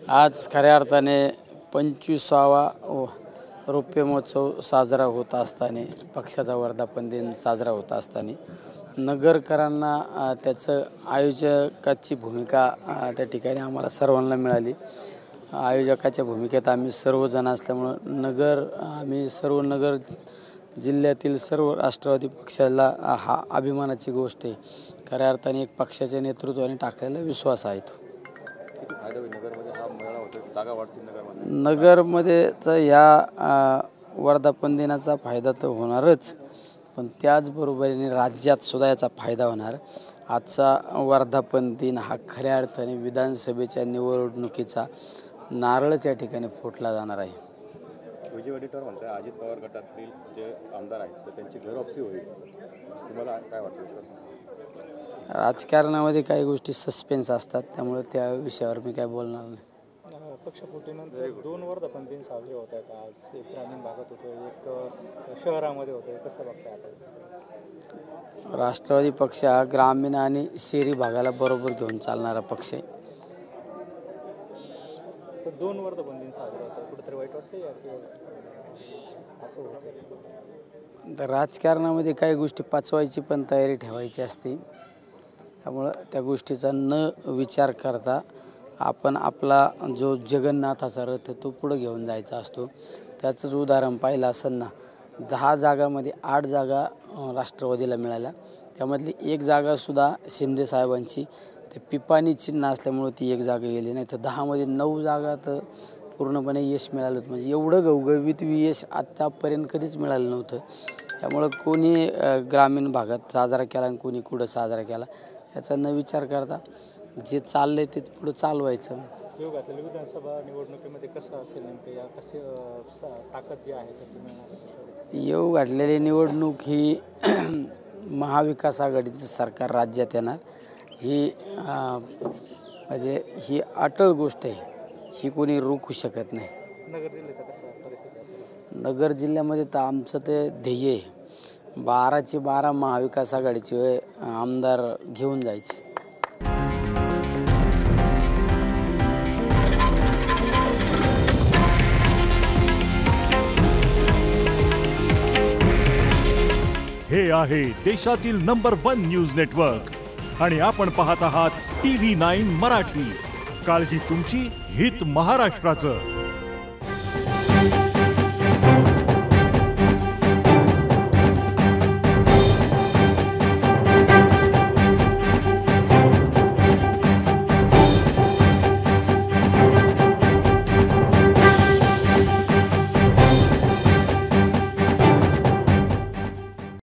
आज खऱ्या अर्थाने 25वा रौप्य महोत्सव साजरा होत असताना, पक्षाचा वर्धापन दिन साजरा होत असताना नगरकरांना त्याचं आयोजकाची भूमिका त्या ठिकाणी आम्हाला सर्वांना मिळाली। आयोजकाच्या भूमिकेत आम्ही सर्वजण असल्यामुळे आम्ही सर्व नगर जिल्ह्यातील सर्व राष्ट्रवादी पक्षाला हा अभिमानाची गोष्ट आहे। खऱ्या अर्थाने एक पक्षाच्या नेतृत्वाने टाकलेला विश्वास आहे तो। नगरमध्ये या वर्धापन दिनाचा फायदा तर होणारच, पण त्याचबरोबरीने राज्यात सुद्धा याचा फायदा होणार। आजचा वर्धापन दिन हा खऱ्या अर्थाने विधानसभेच्या निवडणुकीचा नारळच या ठिकाणी फोडला जाणार आहे। विजय वडेट्टीवार म्हणतात अजित पवार गटातील जे आमदार आहेत तर त्यांची घरवापसी होईल, तुम्हाला काय वाटतं? राजकारणामध्ये काही गोष्टी सस्पेन्स असतात, त्यामुळे त्या विषयावर मी काय बोलणार नाही। पक्षफुटीनंतर 2 वर्धापन दिन साजरे होत आहेत। आज एक ग्रामीण भागात होतो, एक शहरामध्ये होतो, कसं बघताय आता? राष्ट्रवादी पक्ष हा ग्रामीण आणि शहरी भागाला बरोबर घेऊन चालणारा पक्ष आहे। 2 वर्धापन दिन साजरे होतात, कुठेतरी वाईट वाटतं या की असं होतं? तर राजकारणामध्ये काही गोष्टी पचवायची पण तयारी ठेवायची असते, त्यामुळं त्या गोष्टीचा न विचार करता आपण आपला जो जगन्नाथाचा रथ तो पुढे घेऊन जायचा असतो। त्याचंच उदाहरण पाहिलं असेल ना, 10 जागामध्ये 8 जागा राष्ट्रवादीला मिळाल्या, त्यामधली 1 जागासुद्धा शिंदे साहेबांची ते पिपाणी चिन्ह असल्यामुळे ती 1 जागा गेली, नाही तर 10 मध्ये 9 जागा तर पूर्णपणे यश मिळालं होतं। म्हणजे एवढं घवघवीत यश आतापर्यंत कधीच मिळालं नव्हतं। त्यामुळं कोणी ग्रामीण भागात साजरा केला आणि कोणी कुठं साजरा केला याचा न विचार करता जे चाललंय ते पुढं चालवायचं। विधानसभा निवडणुकीमध्ये कसं असेल नेमकं, या कसे ताकद जी आहे त्याची मिळणार? येऊ घातलेली निवडणूक ही महाविकास आघाडीचं सरकार राज्यात येणार, ही म्हणजे ही अटळ गोष्ट आहे, ही कोणी रोखू शकत नाही। नगर जिल्ह्याचं कसं परिस्थिती असेल? नगर जिल्ह्यामध्ये तर आमचं ते ध्येय आहे 12चे 12 महाविकास आघाडीचे आमदार घेऊन जायचे। हे आहे देशातील नंबर 1 न्यूज नेटवर्क आणि आपण पाहत आहात TV9 मराठी। काळजी तुमची, हित महाराष्ट्राचं।